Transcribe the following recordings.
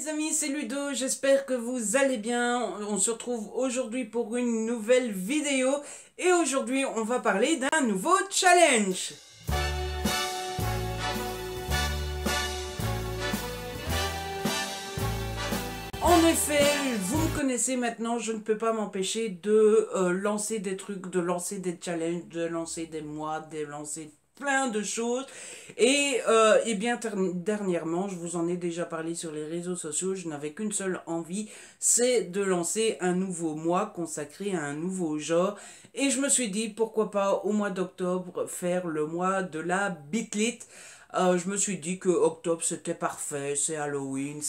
les amis, c'est Ludo, j'espère que vous allez bien. On se retrouve aujourd'hui pour une nouvelle vidéo et aujourd'hui on va parler d'un nouveau challenge. En effet, vous me connaissez maintenant, je ne peux pas m'empêcher de lancer des trucs, de lancer des challenges, de lancer des mois, de lancer plein de choses. Et bien dernièrement, je vous en ai déjà parlé sur les réseaux sociaux, je n'avais qu'une seule envie, c'est de lancer un nouveau mois consacré à un nouveau genre. Et je me suis dit, pourquoi pas au mois d'octobre faire le mois de la Bitlit. Je me suis dit que octobre c'était parfait, c'est Halloween,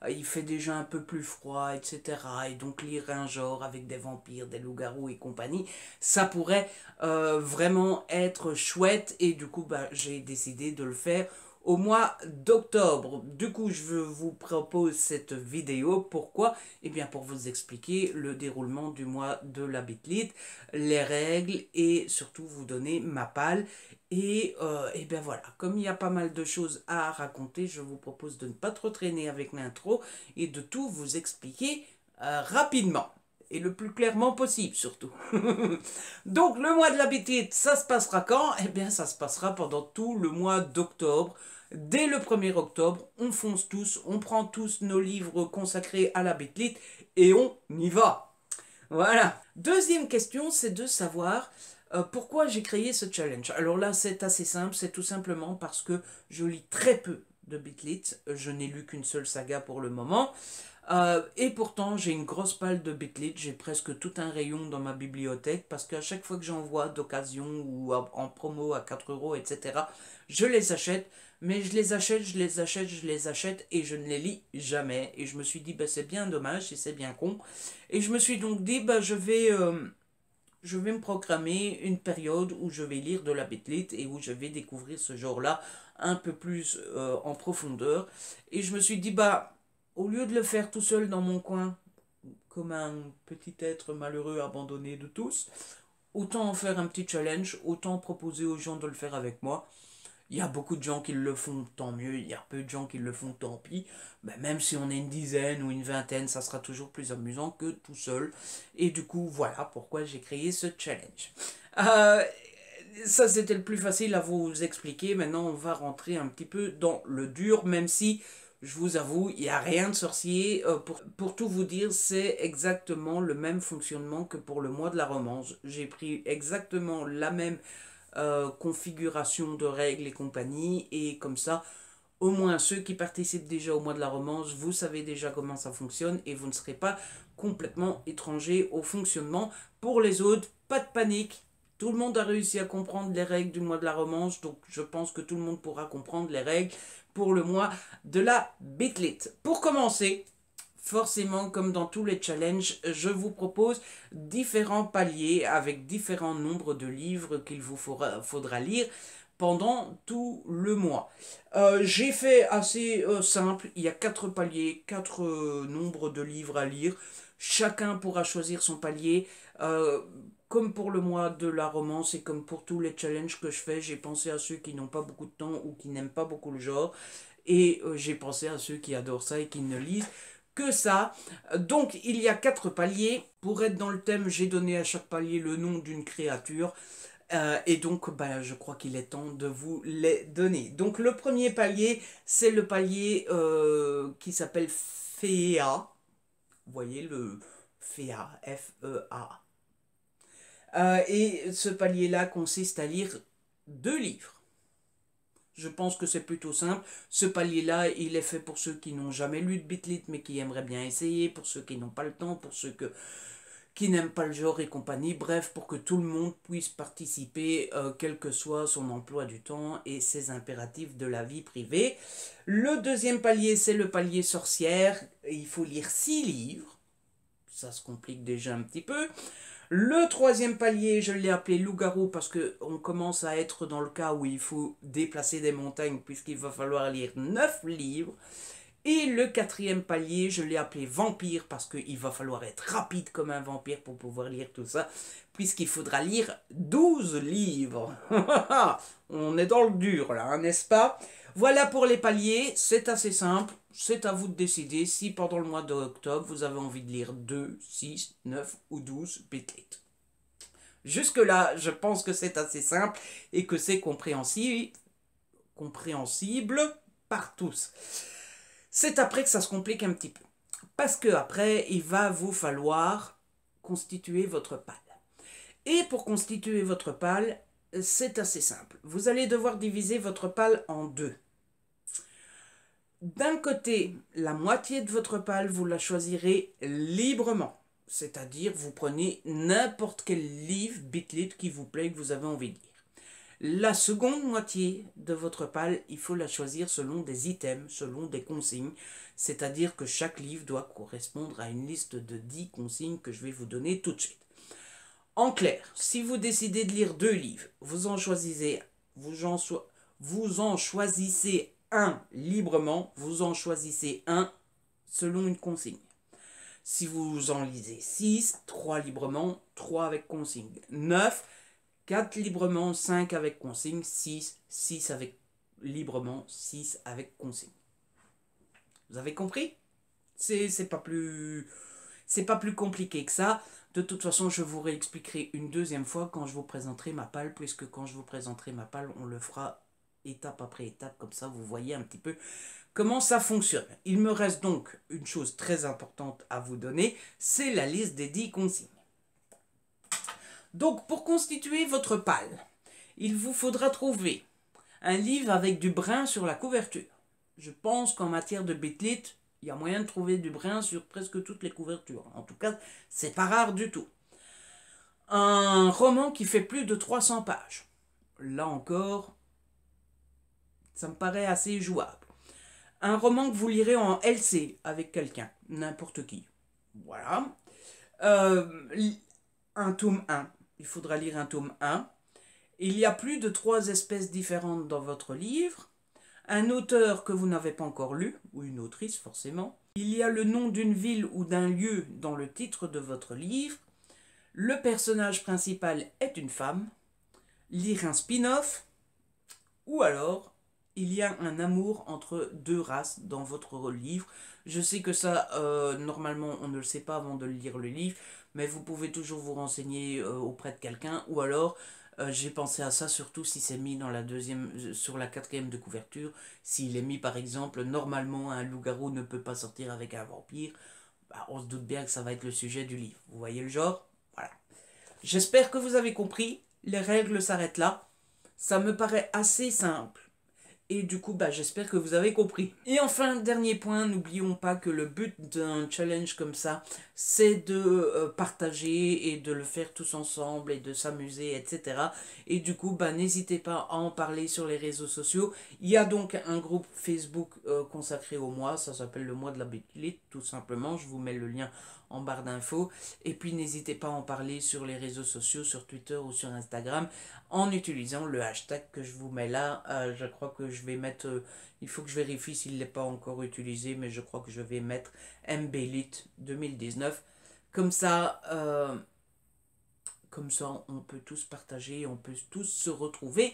il fait déjà un peu plus froid, etc. Et donc lire un genre avec des vampires, des loups-garous et compagnie, ça pourrait vraiment être chouette. Et du coup, bah, j'ai décidé de le faire au mois d'octobre. Du coup, je vous propose cette vidéo. Pourquoi? Eh bien, pour vous expliquer le déroulement du mois de la Bitlit, les règles et surtout vous donner ma palle. Et bien voilà, comme il y a pas mal de choses à raconter, je vous propose de ne pas trop traîner avec l'intro et de tout vous expliquer rapidement. Et le plus clairement possible surtout. Donc le mois de la Bitlit, ça se passera quand? Eh bien ça se passera pendant tout le mois d'octobre. Dès le 1er octobre, on fonce tous, on prend tous nos livres consacrés à la Bitlit et on y va. Voilà. Deuxième question, c'est de savoir pourquoi j'ai créé ce challenge. Alors là, c'est assez simple, c'est tout simplement parce que je lis très peu de Bitlit. Je n'ai lu qu'une seule saga pour le moment. Et pourtant, j'ai une grosse palle de Bitlit. J'ai presque tout un rayon dans ma bibliothèque parce qu'à chaque fois que j'en vois d'occasion ou en promo à 4 euros, etc., je les achète. Mais je les achète, je les achète, je les achète et je ne les lis jamais. Et je me suis dit, bah, c'est bien dommage et c'est bien con. Et je me suis donc dit, bah, je vais me programmer une période où je vais lire de la Bitlit et où je vais découvrir ce genre-là un peu plus en profondeur. Et je me suis dit, bah, au lieu de le faire tout seul dans mon coin, comme un petit être malheureux abandonné de tous, autant en faire un petit challenge, autant proposer aux gens de le faire avec moi. Il y a beaucoup de gens qui le font, tant mieux. Il y a peu de gens qui le font, tant pis. Mais même si on est une dizaine ou une vingtaine, ça sera toujours plus amusant que tout seul. Et du coup, voilà pourquoi j'ai créé ce challenge. Euh, Ça, c'était le plus facile à vous expliquer. Maintenant, on va rentrer un petit peu dans le dur, même si, je vous avoue, il n'y a rien de sorcier. Pour tout vous dire, c'est exactement le même fonctionnement que pour le mois de la romance. J'ai pris exactement la même configuration de règles et compagnie, et comme ça, au moins ceux qui participent déjà au mois de la romance, vous savez déjà comment ça fonctionne et vous ne serez pas complètement étranger au fonctionnement. Pour les autres, pas de panique. Tout le monde a réussi à comprendre les règles du mois de la romance, donc je pense que tout le monde pourra comprendre les règles pour le mois de la Bitlit. Pour commencer, forcément, comme dans tous les challenges, je vous propose différents paliers avec différents nombres de livres qu'il vous faudra lire pendant tout le mois. J'ai fait assez simple, il y a 4 paliers, 4 nombres de livres à lire. Chacun pourra choisir son palier. Comme pour le mois de la romance et comme pour tous les challenges que je fais, j'ai pensé à ceux qui n'ont pas beaucoup de temps ou qui n'aiment pas beaucoup le genre. Et j'ai pensé à ceux qui adorent ça et qui ne lisent que ça. Donc il y a 4 paliers. Pour être dans le thème, j'ai donné à chaque palier le nom d'une créature. Et donc, bah, je crois qu'il est temps de vous les donner. Donc, le premier palier, c'est le palier qui s'appelle Féa. Vous voyez le Féa, F-E-A. Et ce palier-là consiste à lire 2 livres. Je pense que c'est plutôt simple. Ce palier-là, il est fait pour ceux qui n'ont jamais lu de Bitlit, mais qui aimeraient bien essayer, pour ceux qui n'ont pas le temps, pour ceux qui n'aiment pas le genre et compagnie, bref, pour que tout le monde puisse participer, quel que soit son emploi du temps et ses impératifs de la vie privée. Le deuxième palier, c'est le palier sorcière. Il faut lire 6 livres. Ça se complique déjà un petit peu. Le troisième palier, je l'ai appelé loup-garou parce qu'on commence à être dans le cas où il faut déplacer des montagnes puisqu'il va falloir lire 9 livres. Et le quatrième palier, je l'ai appelé vampire parce qu'il va falloir être rapide comme un vampire pour pouvoir lire tout ça, puisqu'il faudra lire 12 livres. On est dans le dur là, hein, n'est-ce pas? Voilà pour les paliers, c'est assez simple, c'est à vous de décider si pendant le mois d'octobre vous avez envie de lire 2, 6, 9 ou 12 Bitlit. Jusque-là, je pense que c'est assez simple et que c'est compréhensible par tous. C'est après que ça se complique un petit peu. Parce que après, il va vous falloir constituer votre palle. Et pour constituer votre palle, c'est assez simple. Vous allez devoir diviser votre palle en deux. D'un côté, la moitié de votre palle, vous la choisirez librement. C'est-à-dire, vous prenez n'importe quel livre Bitlit qui vous plaît, que vous avez envie de lire. La seconde moitié de votre palle, il faut la choisir selon des items, selon des consignes. C'est-à-dire que chaque livre doit correspondre à une liste de 10 consignes que je vais vous donner tout de suite. En clair, si vous décidez de lire 2 livres, vous en choisissez un librement, vous en choisissez un selon une consigne. Si vous en lisez 6, 3 librement, 3 avec consigne. 9, 4 librement, 5 avec consigne, 6 avec librement, 6 avec consigne. Vous avez compris? C'est pas plus compliqué que ça. De toute façon, je vous réexpliquerai une deuxième fois quand je vous présenterai ma palle, puisque quand je vous présenterai ma palle, on le fera étape après étape, comme ça vous voyez un petit peu comment ça fonctionne. Il me reste donc une chose très importante à vous donner, c'est la liste des 10 consignes. Donc pour constituer votre palle, il vous faudra trouver un livre avec du brun sur la couverture. Je pense qu'en matière de Bitlit, il y a moyen de trouver du brun sur presque toutes les couvertures. En tout cas, c'est pas rare du tout. Un roman qui fait plus de 300 pages. Là encore, ça me paraît assez jouable. Un roman que vous lirez en LC avec quelqu'un, n'importe qui. Voilà. Un tome 1. Il faudra lire un tome 1. Il y a plus de 3 espèces différentes dans votre livre. Un auteur que vous n'avez pas encore lu, ou une autrice forcément. Il y a le nom d'une ville ou d'un lieu dans le titre de votre livre. Le personnage principal est une femme. Lire un spin-off. Ou alors, il y a un amour entre 2 races dans votre livre. Je sais que ça, normalement, on ne le sait pas avant de lire le livre, mais vous pouvez toujours vous renseigner auprès de quelqu'un, ou alors, j'ai pensé à ça surtout si c'est mis dans la sur la 4e de couverture. S'il est mis, par exemple, normalement, un loup-garou ne peut pas sortir avec un vampire, bah, on se doute bien que ça va être le sujet du livre. Vous voyez le genre? Voilà. J'espère que vous avez compris. Les règles s'arrêtent là. Ça me paraît assez simple. Et du coup, bah, j'espère que vous avez compris. Et enfin, dernier point, n'oublions pas que le but d'un challenge comme ça, c'est de partager et de le faire tous ensemble et de s'amuser, etc. Et du coup, bah, n'hésitez pas à en parler sur les réseaux sociaux. Il y a donc un groupe Facebook consacré au mois, ça s'appelle le mois de la Bitlit, tout simplement. Je vous mets le lien en barre d'infos. Et puis n'hésitez pas à en parler sur les réseaux sociaux, sur Twitter ou sur Instagram, en utilisant le hashtag que je vous mets là. Je crois que je vais mettre, il faut que je vérifie s'il n'est pas encore utilisé, mais je crois que je vais mettre MBLIT 2019. Comme ça, on peut tous partager, on peut tous se retrouver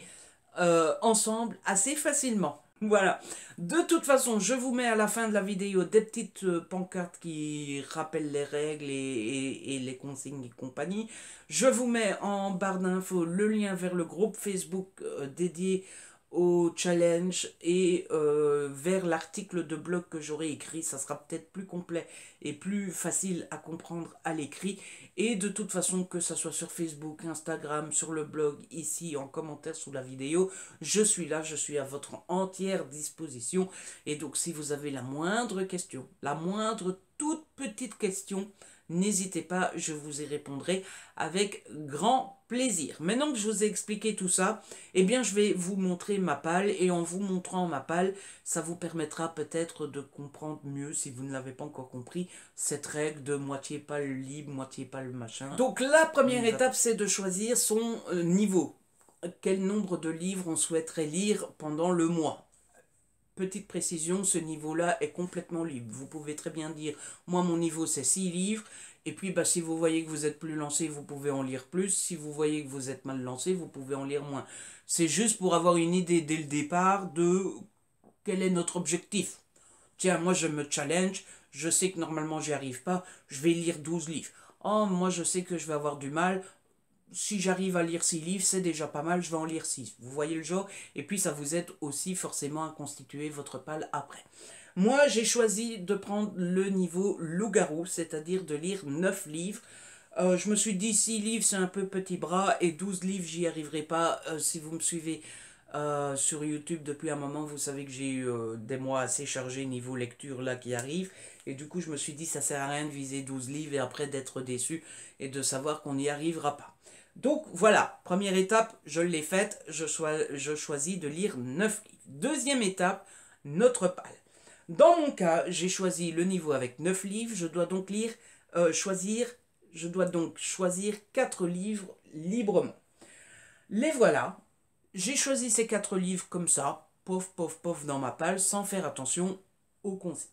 ensemble assez facilement. Voilà. De toute façon, je vous mets à la fin de la vidéo des petites pancartes qui rappellent les règles et les consignes et compagnie. Je vous mets en barre d'infos le lien vers le groupe Facebook dédié au challenge et vers l'article de blog que j'aurai écrit. Ça sera peut-être plus complet et plus facile à comprendre à l'écrit. Et de toute façon, que ça soit sur Facebook, Instagram, sur le blog, ici, en commentaire sous la vidéo, je suis là, je suis à votre entière disposition. Et donc, si vous avez la moindre question, la moindre toute petite question, n'hésitez pas, je vous y répondrai avec grand plaisir. Maintenant que je vous ai expliqué tout ça, eh bien je vais vous montrer ma palle et en vous montrant ma palle, ça vous permettra peut-être de comprendre mieux, si vous ne l'avez pas encore compris, cette règle de moitié palle libre, moitié palle machin. Donc la première étape, c'est de choisir son niveau. Quel nombre de livres on souhaiterait lire pendant le mois. petite précision, ce niveau-là est complètement libre. Vous pouvez très bien dire, moi mon niveau c'est 6 livres, et puis bah, si vous voyez que vous êtes plus lancé, vous pouvez en lire plus. Si vous voyez que vous êtes mal lancé, vous pouvez en lire moins. C'est juste pour avoir une idée dès le départ de quel est notre objectif. Tiens, moi je me challenge, je sais que normalement j'y arrive pas, je vais lire 12 livres. Oh, moi je sais que je vais avoir du mal, si j'arrive à lire 6 livres, c'est déjà pas mal, je vais en lire 6. Vous voyez le genre? Et puis ça vous aide aussi forcément à constituer votre palle après. Moi, j'ai choisi de prendre le niveau loup-garou, c'est-à-dire de lire 9 livres. Je me suis dit 6 livres, c'est un peu petit bras, et 12 livres, j'y arriverai pas. Si vous me suivez sur YouTube depuis un moment, vous savez que j'ai eu des mois assez chargés niveau lecture là qui arrivent. Et du coup, je me suis dit, ça sert à rien de viser 12 livres et après d'être déçu et de savoir qu'on n'y arrivera pas. Donc voilà, première étape, je l'ai faite, je choisis de lire 9 livres. Deuxième étape, notre palle. Dans mon cas, j'ai choisi le niveau avec 9 livres, je dois donc choisir 4 livres librement. Les voilà, j'ai choisi ces 4 livres comme ça, pauvre, pauvre, pauvre dans ma palle, sans faire attention aux consignes.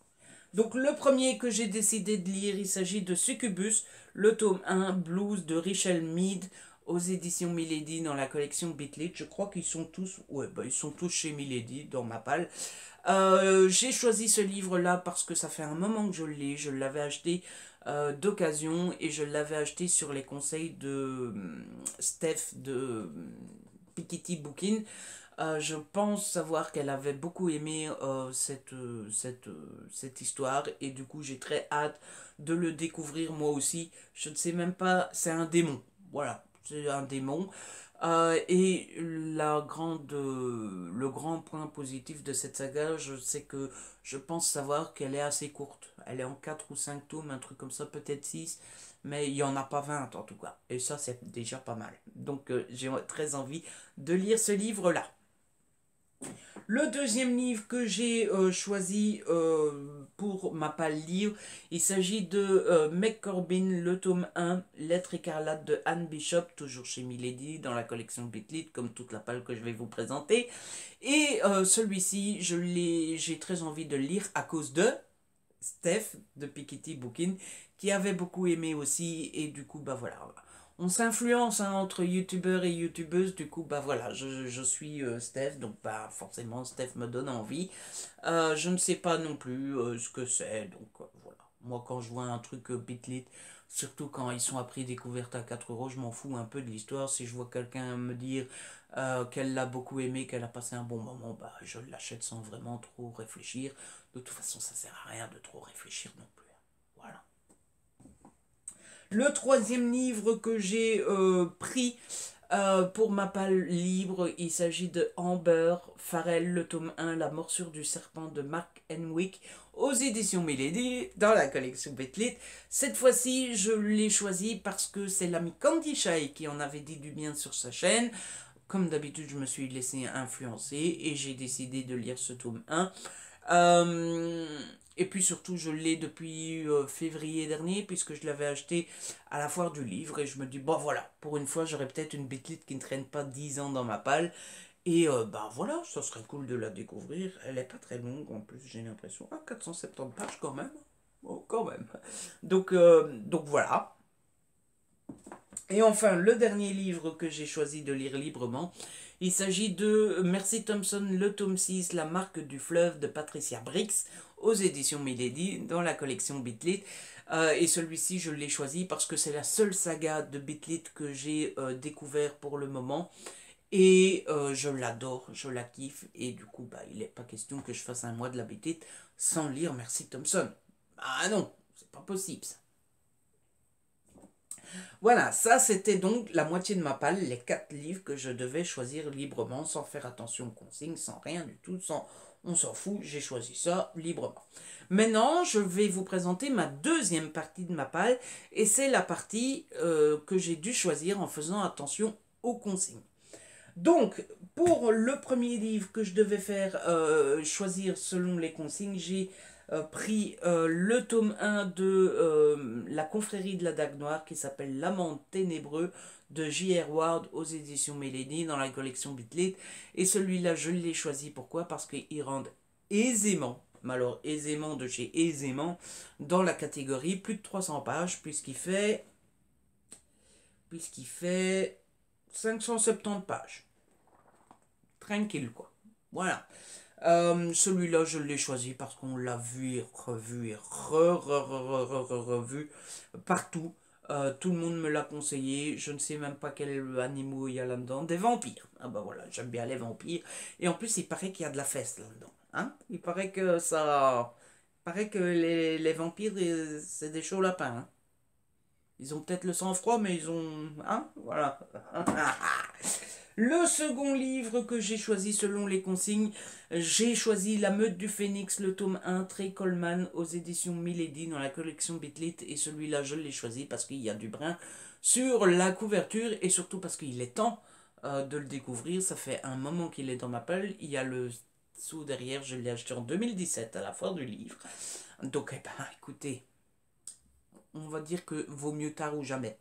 Donc le premier que j'ai décidé de lire, il s'agit de Succubus, le tome 1, Blues de Richel Mead, aux éditions Milady dans la collection Bitlit. Je crois qu'ils sont tous, ils sont tous chez Milady dans ma palle. J'ai choisi ce livre-là parce que ça fait un moment que je l'ai. Je l'avais acheté d'occasion et je l'avais acheté sur les conseils de Steph de Piketty Bookin. Je pense savoir qu'elle avait beaucoup aimé cette histoire et du coup j'ai très hâte de le découvrir moi aussi. Je ne sais même pas, c'est un démon. Voilà, c'est un démon. Et le grand point positif de cette saga, c'est que je pense savoir qu'elle est assez courte. Elle est en 4 ou 5 tomes, un truc comme ça, peut-être 6, mais il n'y en a pas 20 en tout cas. Et ça, c'est déjà pas mal. Donc j'ai très envie de lire ce livre-là. Le deuxième livre que j'ai choisi pour ma palle livre, il s'agit de Meg Corbin, le tome 1, Lettre écarlate de Anne Bishop, toujours chez Milady, dans la collection Bitlit, comme toute la palle que je vais vous présenter. Et celui-ci, j'ai très envie de le lire à cause de Steph de Piketty Bookin, qui avait beaucoup aimé aussi, et du coup, bah voilà. On s'influence hein, entre youtubeurs et youtubeuses, du coup, bah voilà, je suis Steph, donc bah forcément, Steph me donne envie. Je ne sais pas non plus ce que c'est, donc voilà. Moi, quand je vois un truc Bitlit, surtout quand ils sont à prix découverte à 4 euros, je m'en fous un peu de l'histoire. Si je vois quelqu'un me dire qu'elle l'a beaucoup aimé, qu'elle a passé un bon moment, bah je l'achète sans vraiment trop réfléchir. De toute façon, ça sert à rien de trop réfléchir non plus. Voilà. Le troisième livre que j'ai pris pour ma palle libre, il s'agit de Amber Farrell, le tome 1, La morsure du serpent de Mark Henwick, aux éditions Milady, dans la collection Betlit. Cette fois-ci, je l'ai choisi parce que c'est l'ami Candy Shy qui en avait dit du bien sur sa chaîne. Comme d'habitude, je me suis laissé influencer et j'ai décidé de lire ce tome 1. Et puis surtout, je l'ai depuis février dernier, puisque je l'avais acheté à la foire du livre. Et je me dis, bon voilà, pour une fois, j'aurais peut-être une Bitlit qui ne traîne pas 10 ans dans ma palle. Et bah voilà, ça serait cool de la découvrir. Elle est pas très longue en plus, j'ai l'impression. Ah, 470 pages quand même. Oh, quand même. Donc voilà. Et enfin, le dernier livre que j'ai choisi de lire librement, il s'agit de Mercy Thompson, le tome 6, La marque du fleuve de Patricia Briggs, aux éditions Milady, dans la collection Bitlit. Et celui-ci, je l'ai choisi parce que c'est la seule saga de Bitlit que j'ai découvert pour le moment. Et je l'adore, je la kiffe. Et du coup, bah, il n'est pas question que je fasse un mois de la Bitlit sans lire Mercy Thompson. Ah non, c'est pas possible ça. Voilà, ça c'était donc la moitié de ma palle, les 4 livres que je devais choisir librement, sans faire attention aux consignes, sans rien du tout, on s'en fout, j'ai choisi ça librement. Maintenant, je vais vous présenter ma deuxième partie de ma palle, et c'est la partie que j'ai dû choisir en faisant attention aux consignes. Donc, pour le premier livre que je devais faire choisir selon les consignes, j'ai pris le tome 1 de La confrérie de la Dague Noire qui s'appelle L'amant ténébreux de J.R. Ward aux éditions Milady dans la collection Bitlit. Et celui-là, je l'ai choisi. Pourquoi? Parce qu'il rentre aisément, mais alors aisément de chez aisément, dans la catégorie plus de 300 pages, puisqu'il fait 570 pages. Tranquille, quoi. Voilà. Celui-là, je l'ai choisi parce qu'on l'a vu et revu et revu partout. Tout le monde me l'a conseillé. Je ne sais même pas quels animaux il y a là-dedans. Des vampires. Ah bah voilà, j'aime bien les vampires. Et en plus, il paraît qu'il y a de la fesse là-dedans. Hein? Il paraît que ça... Il paraît que les vampires, c'est des chauds lapins. Hein? Ils ont peut-être le sang-froid, mais ils ont... Hein? Voilà. Le second livre que j'ai choisi selon les consignes, j'ai choisi La Meute du Phénix, le tome 1, Trey Coleman, aux éditions Milady, dans la collection Bitlit. Et celui-là, je l'ai choisi parce qu'il y a du brun sur la couverture et surtout parce qu'il est temps de le découvrir. Ça fait un moment qu'il est dans ma palle. Il y a le sous derrière, je l'ai acheté en 2017 à la foire du livre. Donc, eh ben, écoutez, on va dire que vaut mieux tard ou jamais.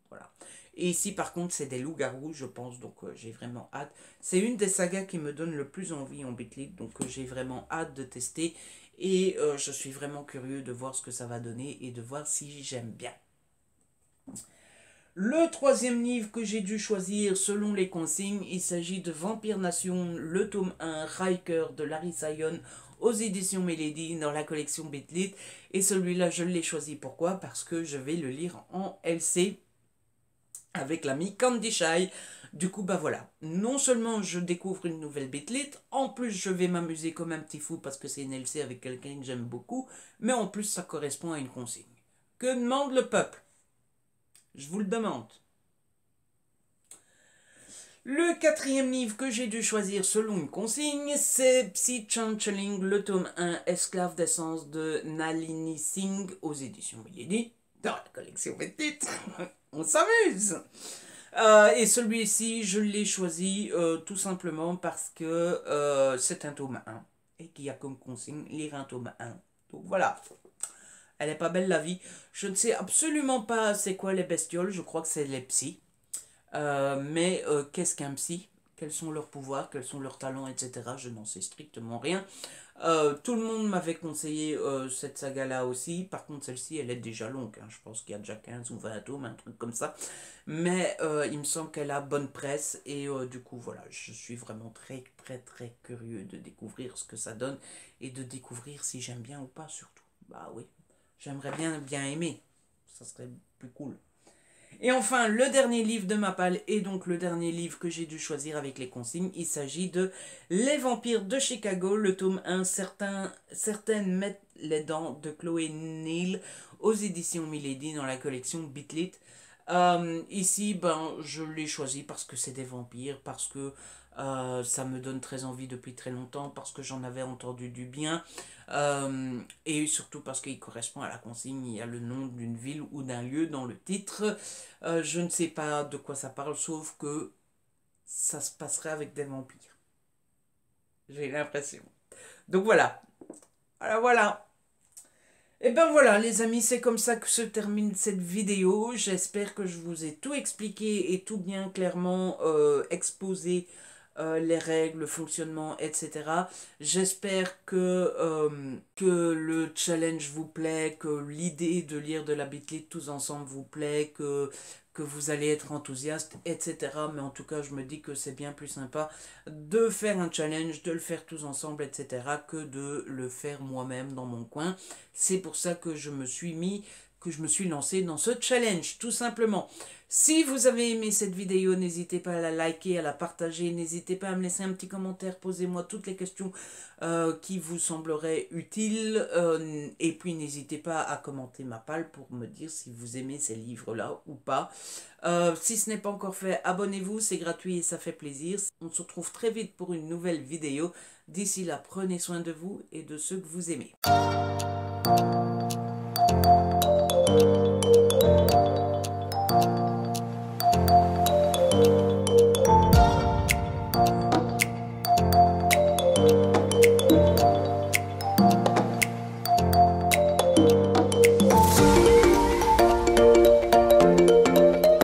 Voilà. Et ici, par contre, c'est des loups-garous, je pense, donc j'ai vraiment hâte. C'est une des sagas qui me donne le plus envie en Bitlit, donc j'ai vraiment hâte de tester. Et je suis vraiment curieux de voir ce que ça va donner et de voir si j'aime bien. Le troisième livre que j'ai dû choisir selon les consignes, il s'agit de Vampire Nation, le tome 1, Riker de Larry Sion, aux éditions Milady, dans la collection Bitlit. Et celui-là, je l'ai choisi. Pourquoi? Parce que je vais le lire en LC avec l'ami Candy Shy. Du coup, bah voilà, non seulement je découvre une nouvelle Bitlit, en plus je vais m'amuser comme un petit fou parce que c'est une LC avec quelqu'un que j'aime beaucoup, mais en plus ça correspond à une consigne. Que demande le peuple? Je vous le demande. Le quatrième livre que j'ai dû choisir selon une consigne, c'est Psy Changeling, le tome 1, Esclave d'essence de Nalini Singh, aux éditions Milady, dans la collection Bitlit. On s'amuse! Et celui-ci, je l'ai choisi tout simplement parce que c'est un tome 1 et qu'il y a comme consigne lire un tome 1. Donc voilà, elle est pas belle la vie. Je ne sais absolument pas c'est quoi les bestioles, je crois que c'est les psys. Mais qu'est-ce qu'un psy? Quels sont leurs pouvoirs, quels sont leurs talents, etc. Je n'en sais strictement rien. Tout le monde m'avait conseillé cette saga-là aussi. Par contre, celle-ci, elle est déjà longue. Hein. Je pense qu'il y a déjà 15 ou 20 tomes, un truc comme ça. Mais il me semble qu'elle a bonne presse. Et du coup, voilà, je suis vraiment très, très, très curieux de découvrir ce que ça donne. Et de découvrir si j'aime bien ou pas, surtout. Bah oui, j'aimerais bien aimer. Ça serait plus cool. Et enfin, le dernier livre de ma palle et donc le dernier livre que j'ai dû choisir avec les consignes, il s'agit de Les Vampires de Chicago, le tome 1, Certaines mettent les dents de Chloé Neal, aux éditions Milady dans la collection Bitlit. Ici, ben, je l'ai choisi parce que c'est des vampires, parce que ça me donne très envie depuis très longtemps, parce que j'en avais entendu du bien, et surtout parce qu'il correspond à la consigne, il y a le nom d'une ville ou d'un lieu dans le titre. Je ne sais pas de quoi ça parle, sauf que ça se passerait avec des vampires. J'ai l'impression. Donc voilà. Voilà. Et ben voilà les amis, c'est comme ça que se termine cette vidéo. J'espère que je vous ai tout expliqué et tout bien clairement exposé, les règles, le fonctionnement, etc. J'espère que le challenge vous plaît, que l'idée de lire de la Bitlit tous ensemble vous plaît, que vous allez être enthousiaste, etc. Mais en tout cas, je me dis que c'est bien plus sympa de faire un challenge, de le faire tous ensemble, etc. que de le faire moi-même dans mon coin. C'est pour ça que je me suis lancé dans ce challenge, tout simplement. Si vous avez aimé cette vidéo, n'hésitez pas à la liker, à la partager, n'hésitez pas à me laisser un petit commentaire, posez-moi toutes les questions qui vous sembleraient utiles, et puis n'hésitez pas à commenter ma palle pour me dire si vous aimez ces livres-là ou pas. Si ce n'est pas encore fait, abonnez-vous, c'est gratuit et ça fait plaisir. On se retrouve très vite pour une nouvelle vidéo. D'ici là, prenez soin de vous et de ceux que vous aimez.